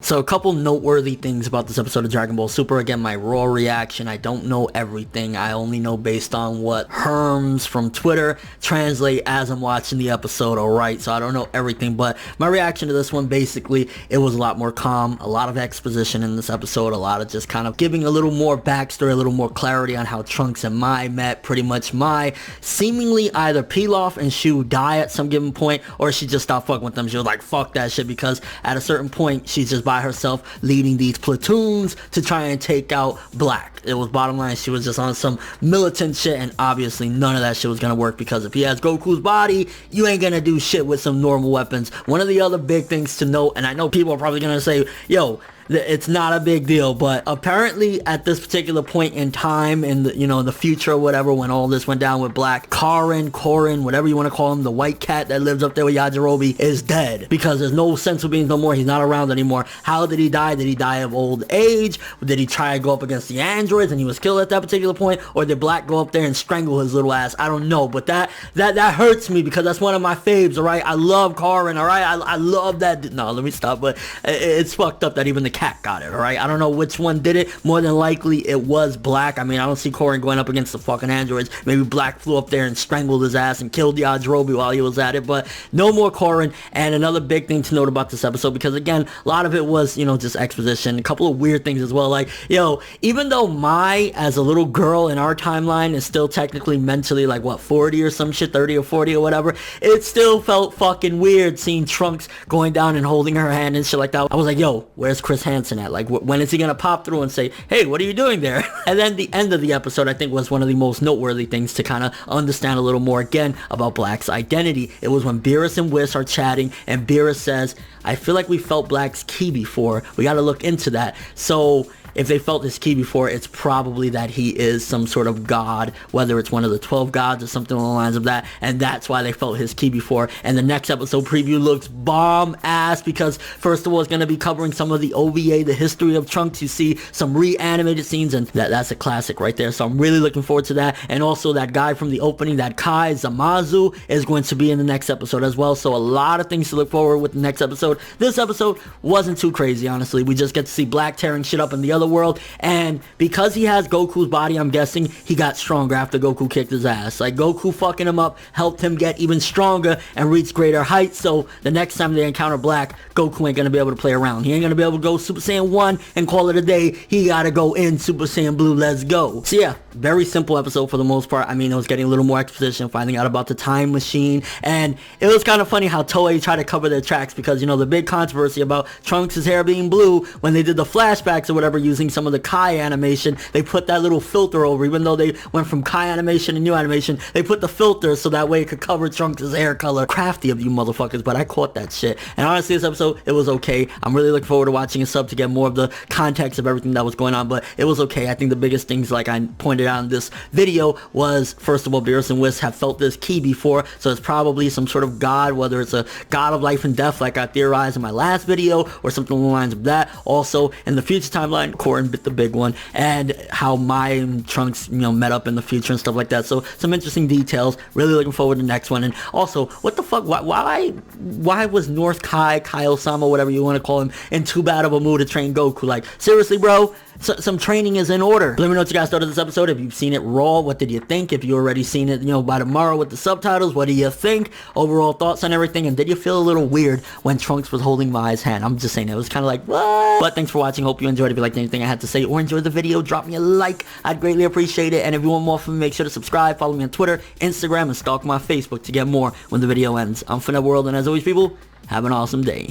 So a couple noteworthy things about this episode of Dragon Ball Super. Again, my raw reaction. I don't know everything. I only know based on what Herms from Twitter translate as I'm watching the episode, alright? So I don't know everything, but my reaction to this one, basically, it was a lot more calm, a lot of exposition in this episode, a lot of just kind of giving a little more backstory, a little more clarity on how Trunks and Mai met. Pretty much Mai seemingly either peel off and she would die at some given point, or she just stopped fucking with them. She was like, fuck that shit, because at a certain point, she's just by herself leading these platoons to try and take out Black. It was bottom line, she was just on some militant shit, and obviously none of that shit was gonna work, because if he has Goku's body, you ain't gonna do shit with some normal weapons. One of the other big things to note, and I know people are probably gonna say, yo, it's not a big deal, but apparently at this particular point in time in the, the future or whatever, when all this went down with Black, Korin, whatever you want to call him, the white cat that lives up there with Yajirobe, is dead, because there's no sensu beings no more. He's not around anymore. How did he die? Did he die of old age? Did he try to go up against the androids and he was killed at that particular point? Or did Black go up there and strangle his little ass? I don't know, but that hurts me, because that's one of my faves, alright? I love Korin, alright? I love that. No, let me stop, but it's fucked up that even the cat got it, alright? I don't know which one did it. More than likely it was Black. I mean, I don't see Korin going up against the fucking androids. Maybe Black flew up there and strangled his ass and killed the Yajirobe while he was at it, but no more Korin. And another big thing to note about this episode, because again, a lot of it was, just exposition, a couple of weird things as well, like, even though Mai as a little girl in our timeline is still technically mentally like, what, 40 or some shit, 30 or 40 or whatever, it still felt fucking weird seeing Trunks going down and holding her hand and shit like that. I was like, yo, where's Chris Hansen at? Like, when is he gonna pop through and say, hey, what are you doing there? And then the end of the episode, I think, was one of the most noteworthy things to kind of understand a little more, again, about Black's identity. It was when Beerus and Whis are chatting, and Beerus says, I feel like we felt Black's ki before. We gotta look into that. So if they felt his ki before, it's probably that he is some sort of god, whether it's one of the 12 gods or something along the lines of that, and that's why they felt his ki before. And the next episode preview looks bomb ass, because first of all, it's going to be covering some of the OVA, the history of Trunks. You see some reanimated scenes, and that's a classic right there, so I'm really looking forward to that. And also that guy from the opening, that Kai Zamazu, is going to be in the next episode as well, so a lot of things to look forward with the next episode. This episode wasn't too crazy, honestly. We just get to see Black tearing shit up in the other world, and because he has Goku's body, I'm guessing he got stronger after Goku kicked his ass. Like, Goku fucking him up helped him get even stronger and reach greater heights, so the next time they encounter Black, Goku ain't gonna be able to play around. He ain't gonna be able to go Super Saiyan 1 and call it a day. He gotta go in Super Saiyan Blue, let's go. So yeah, very simple episode for the most part. I mean, it was getting a little more exposition, finding out about the time machine, and it was kind of funny how Toei tried to cover their tracks, because, the big controversy about Trunks' hair being blue, when they did the flashbacks or whatever using some of the Kai animation, they put that little filter over. Even though they went from Kai animation to new animation, they put the filter so that way it could cover Trunks' hair color. Crafty of you motherfuckers, but I caught that shit. And honestly, this episode, it was okay. I'm really looking forward to watching a sub to get more of the context of everything that was going on, but it was okay. I think the biggest things, like I pointed out in this video, was, first of all, Beerus and Whis have felt this ki before, so it's probably some sort of god, whether it's a god of life and death like I theorized in my last video, or something along the lines of that. Also, in the future timeline, Korin bit the big one, and how Mai and Trunks, met up in the future and stuff like that. So some interesting details. Really looking forward to the next one. And also, what the fuck? Why was North Kyle-sama, whatever you want to call him, in too bad of a mood to train Goku? Like, seriously, bro? Some training is in order. Let me know what you guys thought of this episode. If you've seen it raw, what did you think? If you already seen it, by tomorrow with the subtitles, what do you think? Overall thoughts on everything, and did you feel a little weird when Trunks was holding Mai's hand? I'm just saying, it was kind of like, what? But thanks for watching. Hope you enjoyed. If you liked anything I had to say or enjoyed the video, drop me a like. I'd greatly appreciate it. And if you want more from me, make sure to subscribe, follow me on Twitter, Instagram, and stalk my Facebook to get more when the video ends. I'm ForneverWorld, and as always, people, have an awesome day.